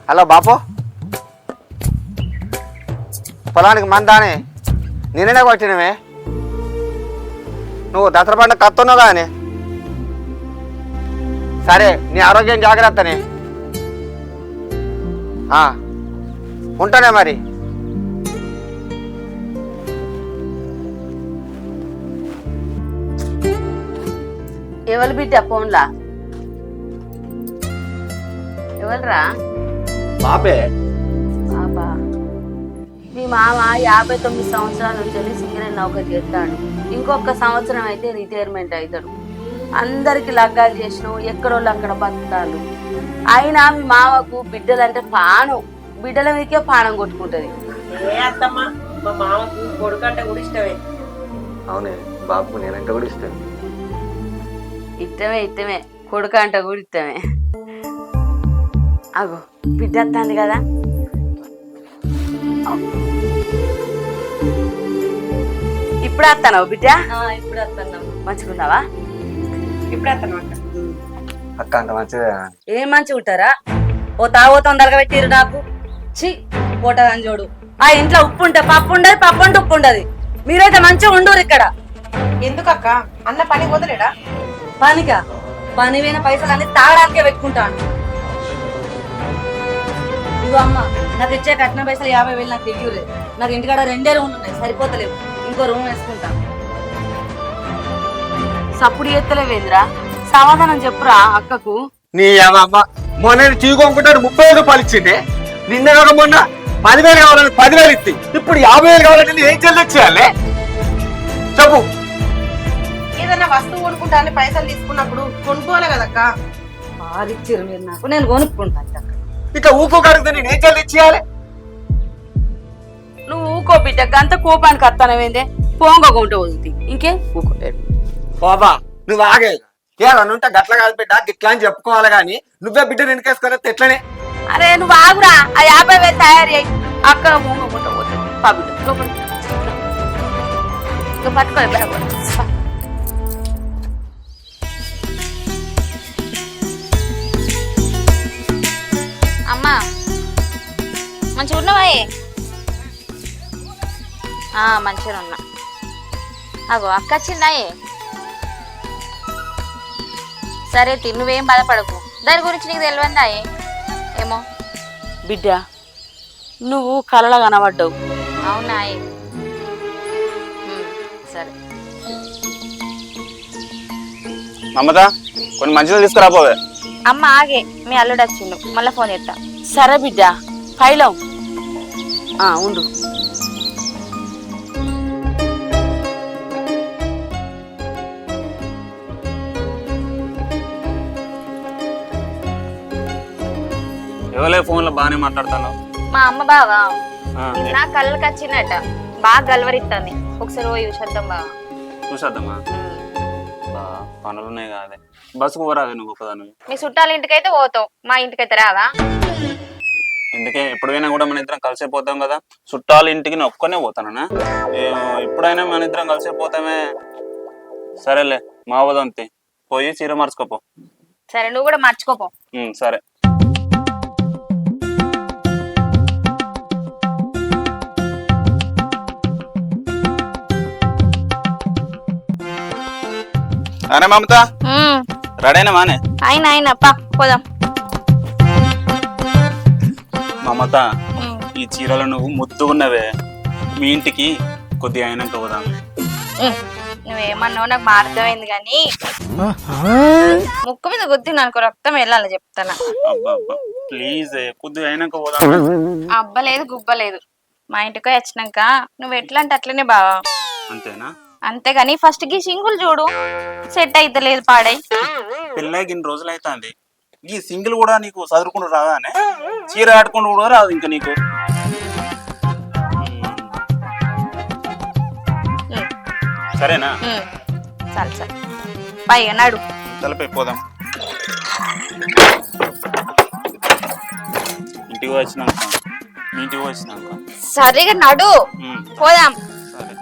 Hello బాపు, పొలానికి మందానే నిన్ననే కొట్టినవే. నువ్వు దసరా పండుగ కత్తున్నావు కానీ. సరే, నీ ఆరోగ్యం జాగ్రత్తనే. ఉంటానే మరి. ఎవరు బిడ్డ ఫోన్లా? ఎవరురా? బాపే. బాబా, మీ మామ 59 సంవత్సరాల నుంచి సిగరెట్ నౌకరు చేస్తాడు. ఇంకొక సంవత్సరం అయితే రిటైర్మెంట్ అవుతాడు. అందరికి లగ్గాలు చేసినావు, ఎక్కడోళ్ళు అక్కడ బతుకుతారు. అయినా మీ మామకు బిడ్డలంటే పానం, బిడ్డల మీదకే పానం కొట్టుకుంటది. ఏ అత్తమ్మా, మా మామకు కొడుకు అంటే కూడా ఇష్టమే. అవునే బాపు, నేనంటే కూడా ఇష్టం. ఇష్టమే కొడుకు అంటే కూడా ఇష్టమే. అగో బిడ్డ వస్తుంది కదా. ఇప్పుడు వస్తావు బిడ్డ? ఇప్పుడు వస్తున్నాం. మంచుకున్నావా? ఇప్పుడు వస్తాను అక్క. అంత మంచిదే. ఏం మంచిగా ఉంటారా? ఓ తావో తొందరగా పెట్టిరు నాకు. చి పూట అని చూడు. ఆ ఇంట్లో ఉప్పు ఉంటే పప్పు ఉండదు, పప్పు అంటే ఉప్పు ఉండదు. మీరైతే మంచిగా ఉండరు ఇక్కడ. ఎందుకక్క? అన్న పని వదిలేడా? పనికా? పని పోయిన పైసలన్నీ తాగడానికే పెట్టుకుంటాను. ఇగో అమ్మ, నాకు ఇచ్చే కట్టిన పైసలు 50,000 నాకు తెలియలేదు. నాకు ఇంటికాడ 2 రూమ్లు ఉన్నాయి, సరిపోతలేవు. ఇంకో రూమ్ వేసుకుంటాను. సప్పుడు ఎత్తలేవేంద్రా, సమాధానం చెప్పురా అక్కకు. నీ అమ్మ మొన్న చీకొనుకుంటాడు 30,000 రూపాయలు ఇచ్చిండే. నిన్న కాక మొన్న 10,000 కావాలని 10,000 ఇచ్చి, ఇప్పుడు 50,000 కావాలంటే నేను ఏం చెల్లించాలి చెప్పు. ఏదన్నా వస్తువు కొనుక్కుంటా అని పైసలు తీసుకున్నప్పుడు కొనుక్కోవాలి కదక్క. బాధించారు మీరు నాకు, నేను కొనుక్కుంటాను. ఇక ఊకోగలిగితే నేను ఏం చెల్లించాలి? నువ్వు ఊకో బిడ్డ, అంత కోపానికి వస్తానవేందే. పోంగకుంటే వదులుతాయి, ఇంకే ఊకోలేడు. బాబా నువ్వు ఆగే. ఏమన్నుంటే గట్ల కాదు బిడ్డ, గిట్లా అని చెప్పుకోవాలి కానీ నువ్వే బిడ్డను వెనకేసుకొని ఎట్లనే. అరే నువ్వు ఆగురా, ఆ 50,000 తయారీ అయ్యి అక్కడ పోంగకుంటే పోతుంది. పా బిడ్డ పట్టుకోలేదు. అమ్మా మంచిగా ఉన్నావాయే? మంచిగా ఉన్నా. అగో అక్క వచ్చిందాయే. సరే నువ్వేం బాధపడకు, దాని గురించి నీకు తెలియందాయే. ఏమో బిడ్డ, నువ్వు కలలా కనబడ్డావు. అవునాయే? సరే మమత, కొన్ని మంచిగా తీసుకురాపోవే. అమ్మ ఆగే, మీ అల్లుడు వచ్చిండు, మళ్ళీ ఫోన్ చేస్తా. సరే బిడ్డ, పైలం ఉండు. ఎవరే ఫోన్ లో బాగానే మాట్లాడతాను. మా అమ్మ బావా నా కళ్ళకి వచ్చినట్ట, బాగా గలవరిస్తుంది. ఒకసారి పోయి చూసేద్దాం బావా. చూసేద్దామా? పనులున్నాయి కాదే, బస్సుకు పోరాదే నువ్వు ఒకదాన్ని. మీ చుట్టాల ఇంటికైతే పోతావు, మా ఇంటికైతే రావా? ఎందుకే, ఎప్పుడైనా కూడా మన ఇద్దరం కలిసే పోతాం కదా. చుట్టాల ఇంటికి నేను ఒక్కనే పోతానా? ఎప్పుడైనా మన ఇద్దరం కలిసే పోతామే. సరేలే, మా వదంతి పోయి చీర మార్చుకోపో. సరే, నువ్వు కూడా మర్చిపోపో. సరే. అరే మమత, రెడైనా మానే? అయినా పోదాం. మమత, ఈ చీరలో నువ్వు ముద్దుగున్నవే. మీ ఇంటికి కొద్దిగా అయినాక పోదాం. నువ్వేమన్నావు నాకు మార్గమైంది కానీ ముక్కు మీద గుద్ది నాకు రక్తం వెళ్ళాలి చెప్తానా. ప్లీజ్ కొద్దిగా అయినాక పోదాం. అబ్బలేదు గుబ్బలేదు, మా ఇంటికి వచ్చినాక నువ్వు ఎట్లా అంటే అట్లనే బావా. అంతేనా? అంతేగాని ఫస్ట్ కి సింగుల్ చూడు, సెట్ అయితే లేదు పాడై. పెళ్ళకి ఇన్ని రోజులు అవుతుంది, ఈ సింగిల్ కూడా నీకు చదువుకుంటూ రాదానే? చీర ఆడుకుంటూ కూడా రాదు ఇంకా నీకు. సరేనా? సరే సరే, పైగా నాడు తలపై పోదాం. ఇంటికి వచ్చినాక, మీ ఇంటికి వచ్చినాక. సరేగా నడు, పోదాం. సరే.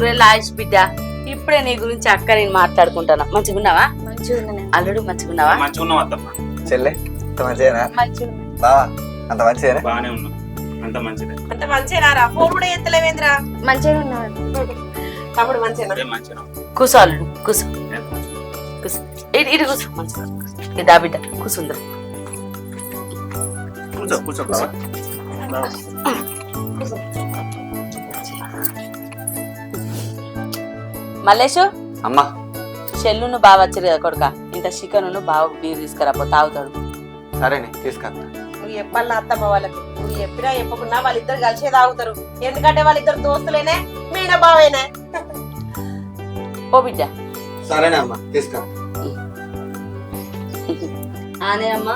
నూరేళ్ళ ఆయుష్ బిడ్డ. ఇప్పుడే నీ గురించి అక్క నేను మాట్లాడుకుంటాను. మంచిగున్నావా? మంచిగా ఉంది అల్లుడు మంచిగున్నావా? మంచిగా ఉన్నావు అత్తమ్మ. చెల్లె అంత మంచిదేనా? మంచిగా బావా అంత మంచిదేనా? బాగానే ఉన్నావు, అంత మంచిదే. అంత మంచిగారా? ఫోన్ కూడా ఎత్తలేవేంద్రా? మంచిగా ఉన్నాడు. తమ్ముడు మంచిగా అదే మంచిగా కూసో అల్లుడు కూసో కూసో. ఇటు కూసో మంచిగా ఇదా బిడ్డ కూసుందరు. కూర్చో కూర్చో బావా. మల్లేషు అమ్మా చెల్లును బాగా వచ్చారు కదా కొడుక, ఇంత చికెన్ బాగా బీర్ తీసుకురాపో తాగుతాడు. సరేనే తీసుకొస్తా. నువ్వు చెప్పాలి అత్తమ్మ వాళ్ళకి. నువ్వు చెప్పినా చెప్పకున్నా వాళ్ళిద్దరు కలిసే తాగుతారు. ఎందుకంటే వాళ్ళిద్దరు దోస్తులేనే, మీన బావేనే. ఓ బిడ్డ. సరేనే అమ్మా తీసుకొస్తా. ఆనే అమ్మ,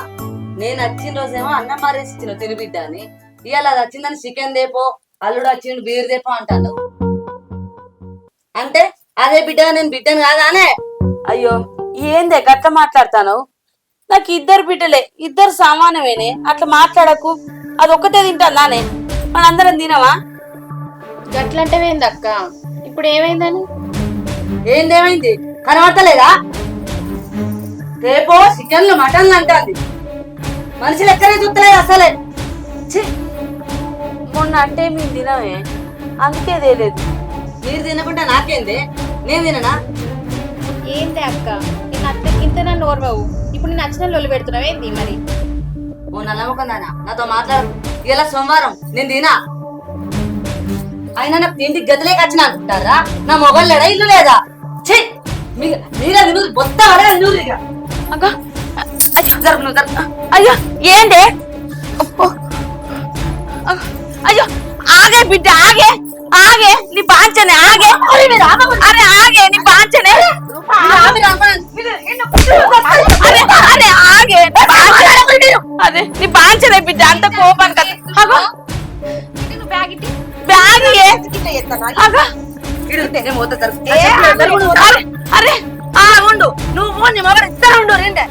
నేను వచ్చిన రోజేమో అన్నం మారేసి ఇచ్చిన తిని బిడ్డ అని, ఇవాళ అది వచ్చిందని చికెన్ దేపో, అల్లుడు వచ్చిండు బీర్ దేపో అంటాను. అంటే అదే బిడ్డ నేను బిడ్డను కాదానే? అయ్యో ఏందే గట్ల మాట్లాడతాను? నాకు ఇద్దరు బిడ్డలే, ఇద్దరు సమానమేనే, అట్లా మాట్లాడకు. అది ఒక్కటే తింటానే, మనందరం తినవా? గట్లంటే ఏంది అక్క? ఇప్పుడు ఏమైందని? ఏందేమైంది కనబడతలేదా? రేపో చికెన్లు మటన్లు అంటాంది, మనుషులు ఎక్కడే చూస్తలేదు అసలే. ఛీ! మొన్న అంటే మేము తినమే, అందుకే తెలియదు. మీరు తినకుండా నాకేంది? నేను తిననా? ఏంది అక్క, నేను అత్తకింత నన్ను ఓర్వవు, ఇప్పుడు నేను నచ్చిన లొల్లి పెడుతున్నావు ఏంది మరి? ఓ నమ్మకందానా నాతో మాట్లాడు. ఇలా సోమవారం నేను తినా. అయినా నాకు తిండి గదిలేక వచ్చిన అనుకుంటారా? నా మొగలు లేడా, ఇల్లు లేదా? ఛీ! మీరే తిను, బొత్త అడగా తిను ఇక. అక్క అయ్యో జరుగు జరుగు. అయ్యో ఏంటి? అయ్యో ఆగే బిడ్డ ఆగే ఆగే, నీ బాంచనే ఆగే. అరే ఆగే నీ బాంచనే. అదే నీ బాంచనే బిడ్డ, అంత కోపం కదా. బ్యాగ్ అరే ఉండు నువ్వు నీ మగడు ఇద్దరు ఉండు రెండే.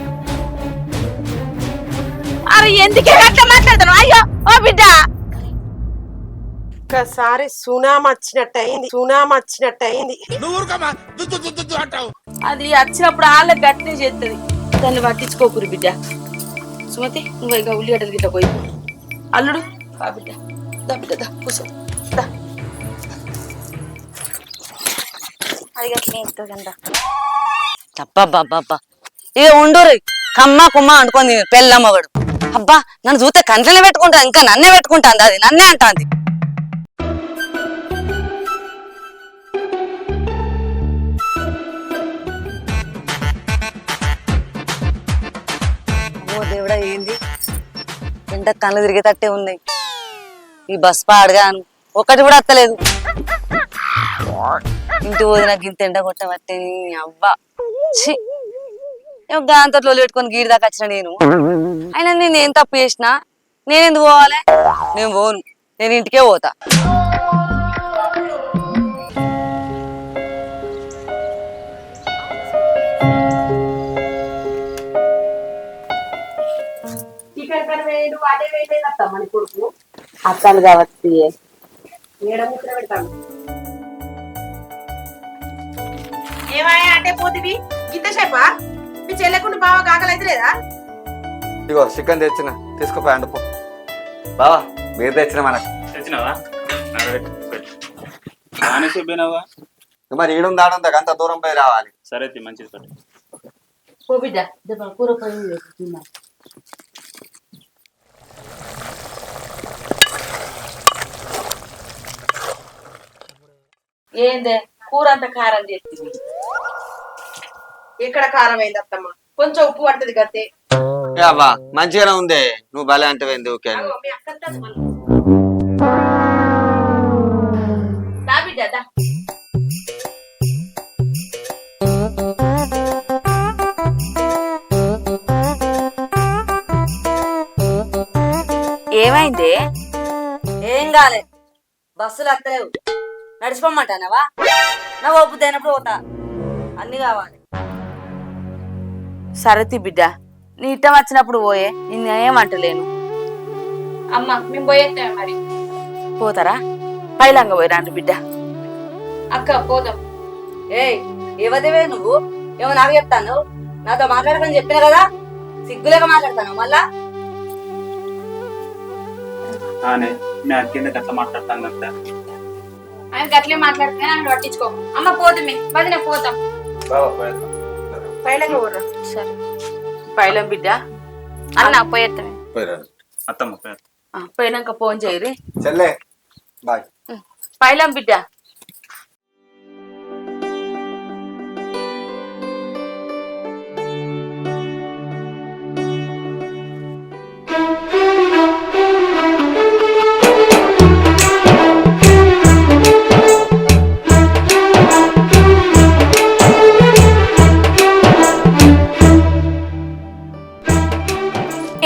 అరే ఎందుకే అట్లా మాట్లాడతాను? అయ్యో ఓ బిడ్డ. ఒక్కసారి సునామీ వచ్చినట్టు అయింది. అది వచ్చినప్పుడు వాళ్ళ గట్టిని చేస్తుంది, దాన్ని పట్టించుకోకురు బిడ్డ. సుమతి నువ్వు ఇక ఉల్లిగడ్డలు గిట్ట పోయి. అల్లుడు ఆ బిడ్డ దా బిడ్డ దా కూర్చో దా. అది గట్లనే ఇస్తుందంట. అబ్బా ఇక ఉండూరు కమ్మ కుమ్మ అనుకుంది పెళ్ళమ్మవాడు. అబ్బా నన్ను చూస్తే కంట్లనే పెట్టుకుంటా, ఇంకా నన్నే పెట్టుకుంటాంది, అది నన్నే అంటాంది. ఓ దేవుడా ఏంది ఎండ కళ్ళు తిరిగేటట్టే ఉన్నాయి. ఈ బస్ పాడగాను ఒకటి కూడా అత్తలేదు. ఇంటి పోది నాకు ఇంత ఎండ కొట్టబట్టే అవ్వా. గాంతో పెట్టుకొని గీడి దాకా వచ్చిన నేను. అయినా నేను ఏం తప్పు చేసినా? నేను ఎందుకు పోవాలి? నేను పోను, నేను ఇంటికే పోతా. అక్కను కాబట్టి ఏమాయా అంటే పోతివి ఇంతసేపా? మీ చెల్లెకుండా బాగా కాకలైతే లేదా? ఇగో చికెన్ తెచ్చిన తీసుకుపోయి అండుకో. బావా మీరు తెచ్చిన మనకు తెచ్చినావా? బాగానే చెప్పినావా? మరి ఈడుంది ఆడుందా అంత దూరం పోయి రావాలి. సరే మంచిది పట్టు. ఓ బిడ్డ కూర పోయి. ఏందే కూర అంత కారం చేస్తుంది? ఇక్కడ కారం అయింది అత్తమ్మ, కొంచెం ఉప్పు పడుతుంది గతే. అవ్వా మంచిగానే ఉంది, నువ్వు భలే అంటే ఓకే. మీ అక్క దా బిడ్డ దా. ఏమైంది? ఏం కాలే, బస్సులు అత్తలేవు, నడిచిపోమంటానవా? నా ఓపు తేనప్పుడు పోతా, అన్ని కావాలి. సరతి బిడ్డ నీ ఇష్టం వచ్చినప్పుడు పోయే, నిన్నేమంటలేను. అమ్మ మేము పోయేస్తామే మరి. పోతారా? పైలంగా పోయిరాండి బిడ్డ. అక్క పోదాం. ఏయ్ ఏవదేవే నువ్వు ఏమో నాకు చెప్తాను, నాతో మాట్లాడకని చెప్పినా కదా, సిగ్గులేక మాట్లాడతాను మళ్ళా. ఆనే మీ అక్కింద గట్ల మాట్లాడతాను అంత ఆయన గట్లే మాట్లాడితే నన్ను పట్టించుకో. అమ్మ పోతుమే వదిన పోతాం. పైలంగా ఊర్రా. సరే పైలం బిడ్డ అన్న పోయేత్తమే. అత్తమ్మ పోయి. పోయినాక ఫోన్ చేయరి. చెల్లె బాయ్. పైలం బిడ్డ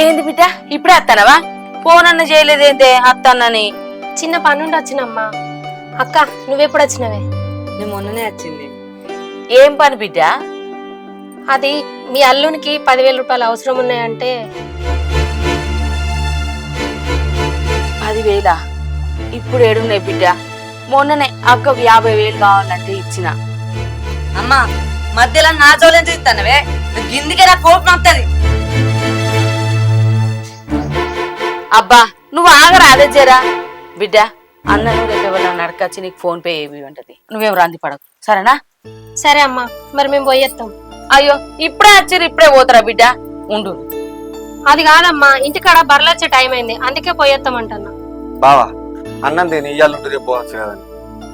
ఏంది బిడ్డ ఇప్పుడే వస్తానవా? ఫోన్ అన్న చేయలేదేంటే అత్తన్నని. చిన్న పనుండి వచ్చినమ్మా. అక్క నువ్వెప్పుడు వచ్చినవే? నేను మొన్ననే వచ్చింది. ఏం పని బిడ్డ? అది మీ అల్లునికి 10,000 రూపాయలు అవసరం ఉన్నాయంటే. 10,000 ఇప్పుడు ఏడున్నాయి బిడ్డ? మొన్ననే అక్కకు 50,000 కావాలంటే ఇచ్చిన. అమ్మా మధ్యలో నా జోలేం తీస్తానవే, గిందికే నా కోపం వస్తుంది. అబ్బా నువ్వు ఆగరా అదే జరా బిడ్డ. అన్నను రేపు ఎవరన్నా అడగచ్చి నీకు ఫోన్ పే ఏమి ఉంటది, నువ్వేం రాంది పడకు సరేనా? సరే అమ్మా, మరి మేము పోయేస్తాం. అయ్యో ఇప్పుడే వచ్చిర్రు ఇప్పుడే పోతారా బిడ్డ? ఉండు. అది కాదమ్మా, ఇంటికాడ బర్లొచ్చే టైం అయింది, అందుకే పోయేస్తాం అంటున్నా. బావా అన్నం తిని ఇయ్యాలంటే రేపు పోవచ్చు కదా.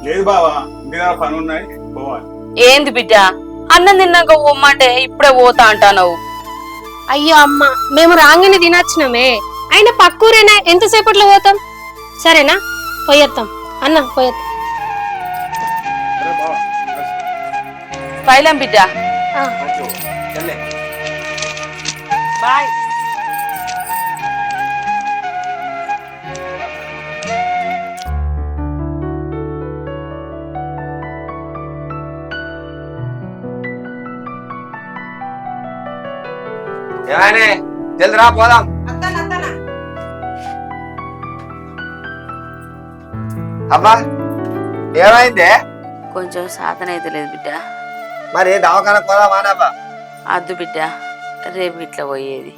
లేదు బావా, ఇంటి పని ఉన్నాయి పోవాలి. ఏంది బిడ్డ అన్నం తిన్నాక పోమ్మంటే ఇప్పుడే పోతా అంటావు? అయ్యో అమ్మ, మేము రాగానే తినొచ్చినామే, అయినా పక్కూరేనా, ఎంతసేపట్లో పోతాం? సరేనా, పోయేస్తాం అన్న, పోయేస్తాం. పైలం బిడ్డ ఆ. చెల్లె బాయ్. ఏమైనా జల్ది రా పోదాం. అబ్బా ఏమైందే? కొంచెం సాధన అయితే లేదు బిడ్డ. మరి దవాఖానకు పోదాం మానబ్బా. అద్దు బిడ్డ, రేపు ఇట్లా పోయేది.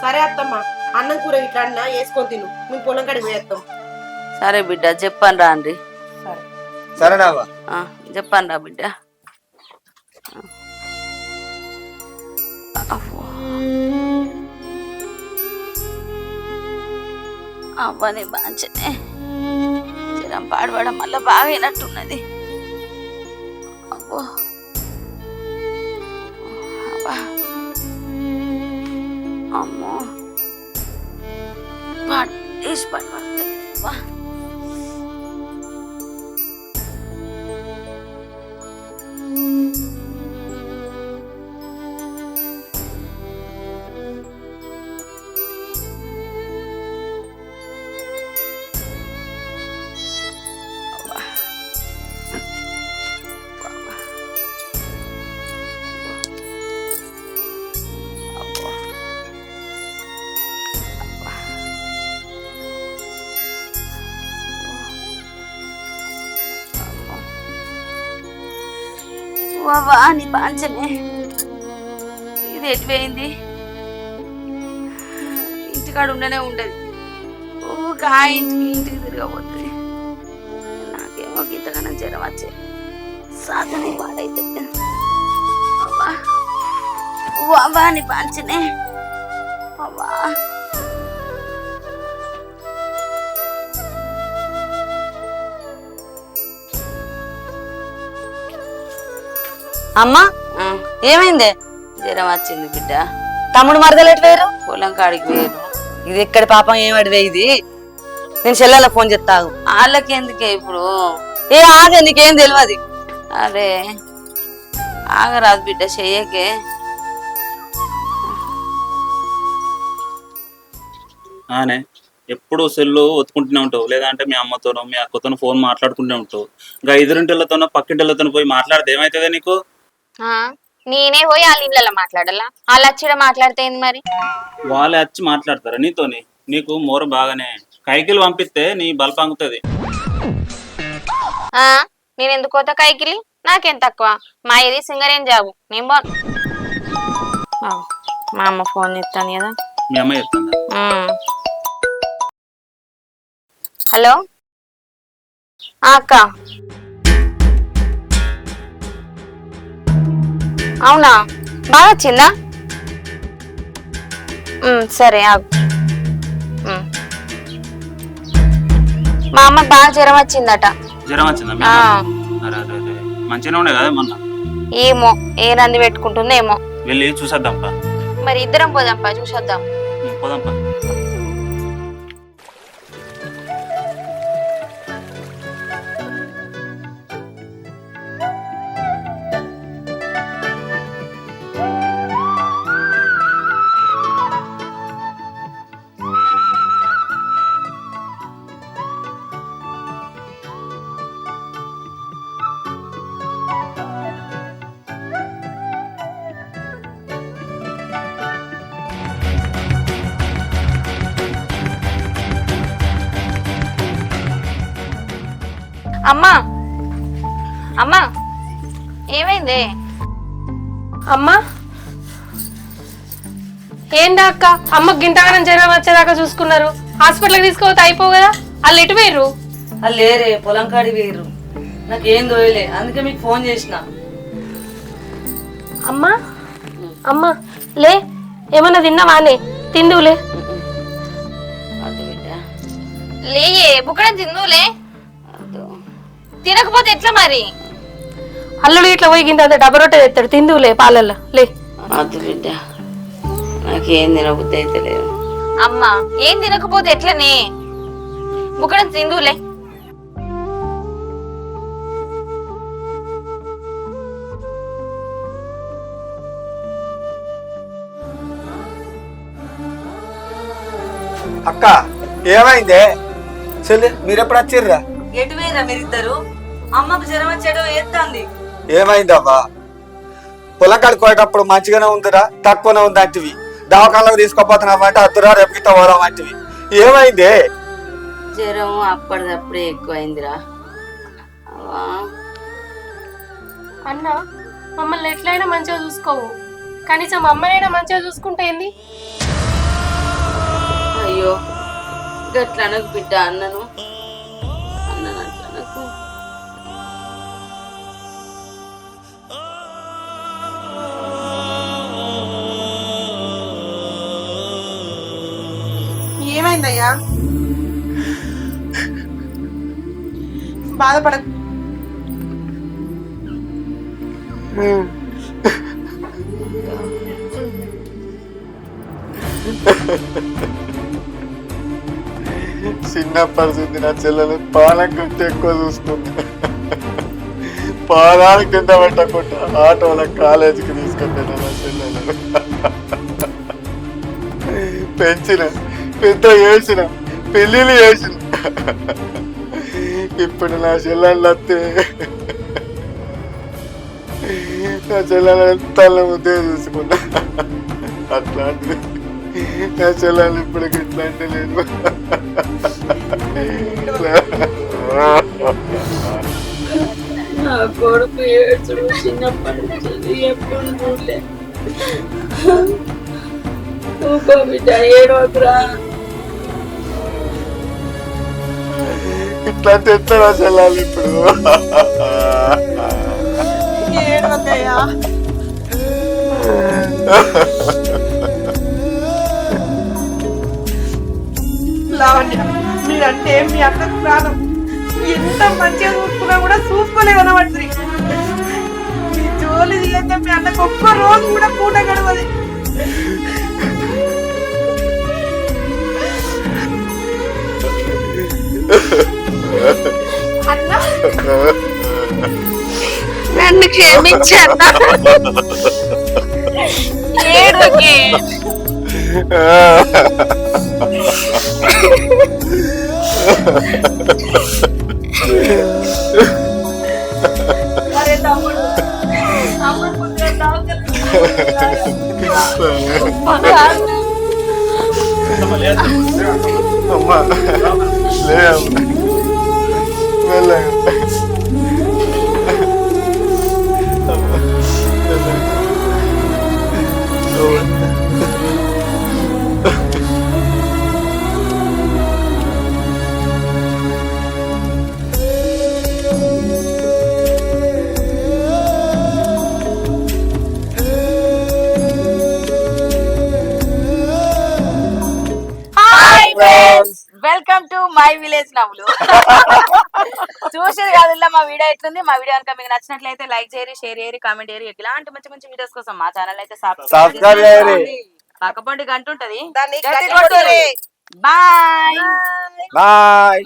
సరే అత్తమ్మ, అన్నం కూర ఇట్లా అన్నా వేసుకొని తిను, మేము పొలం కాడికి పోయేస్తాం. సరే బిడ్డ చెప్పాను రా అండి. సరేనావా? చెప్పాను రా బిడ్డ. అవ్వని బాంచనే జ్వరం పాడబడం మళ్ళా బాగా అయినట్టున్నది. అబ్బో అబ్బా అమ్మో వేసి పడబడతాయి. వా నీ పాంచనే ఇది ఎటుపోయింది? ఇంటికాడ ఉండనే ఉండదు, ఊగా ఇంటికి తిరగబోతుంది. నాకేమో గీతగానం జ్వరం వచ్చే సాధన పాడైతే వా నీ పాంచనే వా. అమ్మా ఏమైంది? జ్వరం వచ్చింది బిడ్డ. తమ్ముడు మరదలు ఎటు వేరు? పొలం కాడికి వేరు. ఇది ఎక్కడి పాపం ఏమడివే ఇది? నేను చెల్లెల ఫోన్ చెప్తాగు. వాళ్ళకి ఎందుకే ఇప్పుడు? ఏ ఆగే, నీకేం తెలియదు. అరే ఆగరాదు బిడ్డ, చెయ్యకే. ఆనే ఎప్పుడు సెల్లు ఒత్తుకుంటూనే ఉంటావు, లేదంటే మీ అమ్మతోనో మీ అక్కతోనో ఫోన్ మాట్లాడుకుంటూనే ఉంటావు. ఇంకా ఎదురింటిళ్ళతోనో పక్కింటిళ్ళతోనో పోయి మాట్లాడితే ఏమవుతుంది నీకు? నేనే పోయి వాళ్ళ ఇళ్ళలో మాట్లాడాలా? వాళ్ళు వచ్చి మాట్లాడితే ఏంది మరి? వాళ్ళే వచ్చి మాట్లాడతారా నీతోని? నీకు మోర బాగానే కైకిలు పంపిస్తే నీ బలపంగుతుంది. ఆ నేను ఎందుకు పోతా కైకిలి నాకేం తక్కువ మా ఇది సింగరేం జాబు నేను బా మా అమ్మ ఫోన్ చేస్తాను కదా. మీ అమ్మ చెప్తుందా? హలో అక్క అవునా బాగా వచ్చిందా? సరే ఆగు. మా అమ్మకి బాగా జ్వరం వచ్చిందట. జ్వరం వచ్చిందా? అరే అరే అరే మంచిగానే ఉండే కదా మొన్న. ఏమో ఏ రంది పెట్టుకుంటుందో ఏమో. వెళ్ళి చూసేద్దాంపా. మరి ఇద్దరం పోదాంపా చూసొద్దాం. పోదాంపా. అమ్మా అమ్మా ఏమైంది? అమ్మా ఏందా అక్క అమ్మకి గింతగానం జ్వరం వచ్చేదాకా చూసుకున్నారు, హాస్పిటల్కి తీసుకోవద్దు అయిపో కదా. వాళ్ళు ఎటు పోయిర్రు? వాళ్ళు లేరే పొలం కాడి వేయరు, నాకేం దోయలే అందుకే మీకు ఫోన్ చేసిన. అమ్మా అమ్మా లే ఏమన్నా తిన్నావానే? తిందువులే. లేయే బుక్కడం తిందులే. తినకపోతే ఎట్లా మరి? అల్లుడు ఇట్లా పోయి గింత అంత డబ్బా రొట్టె తెస్తాడు, తిందువులే పాలల్లో లే. అద్దు బిడ్డ నాకేం తినబుద్ధి అయితే లేదు. అమ్మా ఏం తినకపోతే ఎట్లనే? బుక్కడం తిందులే. అక్క ఏమైందే? చెల్లి మీరెప్పుడు వచ్చిర్రా? ఎటు వేరా మీరిద్దరు? అమ్మకు జ్వరం వచ్చేయడం ఏత్తాంది. ఏమైందవ్వా? పొలం కడుక్కోయేటప్పుడు మంచిగానే ఉందిరా, తక్కువనే ఉంది అంటివి. దవాఖానలకు తీసుకోపోతున్నావు అంటే అద్దురా రేపు గిట్ట పోదాం అంటివి. ఏమైంది? జ్వరం అప్పటిదప్పుడే ఎక్కువైందిరా. అన్న మమ్మల్ని ఎట్లయినా మంచిగా చూసుకోవు, కనీసం అమ్మనైనా మంచిగా చూసుకుంటే ఏంది? అయ్యో గట్లా అనకు బిడ్డ, అన్నను అన్నను అట్లా అనకు. ఏమైందయ్యా? బాధపడకు. చిన్నప్పటి నుంచి నా చెల్లెలు పానం కంటే ఎక్కువ చూసుకుంటా. పానానికి కింద పెట్టకుండా ఆటోలో కాలేజీకి తీసుకెళ్ళాను నా చెల్లెలు. పెంచిన, పెద్ద చేసిన, పెళ్ళిళ్ళు చేసిన. ఇప్పుడు నా చెల్లెళ్ళు వస్తే నా చెల్లెలు ఎంత ముద్దే చూసుకున్నా. అట్లాంటిది నా చెల్లెలు ఇప్పటికి ఇట్లా అంటే లేదు. నా కొడుకు ఏడ్చుడు చిన్నప్పటి నుంచి ఎప్పుడు చూడలే. ఊకో బిడ్డ ఏడవకురా. ఇట్లా అంటే ఎట్లా నా చెల్లెలు ఇప్పుడు? ఏడవకయ్యా. లావణ్య మీరంటే మీ అక్కకు ప్రాణం. ఎంత మంచిగా చూసుకున్నా కూడా చూసుకోలేదనబట్టి మీ జోలి తీయతే మీ అన్నకు ఒక్క రోజు కూడా పూట గడవది. అన్నా నన్ను క్షమించన్నా. ఏడుకే అరే తమ్ముడు తమ్ముడు ముందు అమ్మా లే అమ్మా. నవ్వులు. చూసేది కాదు మా వీడియో ఎట్లుంది. మా వీడియో కనుక మీకు నచ్చినట్లయితే లైక్ చేయరి, షేర్ చేయరి, కామెంట్ చేయరి. ఇలాంటి మంచి మంచి వీడియోస్ కోసం మా ఛానల్ అయితే సబ్స్క్రైబ్ చేయరి. పక్కపొంటి గంట ఉంటది. దాన్ని గట్టి కొట్టుర్రి. బాయ్. బాయ్.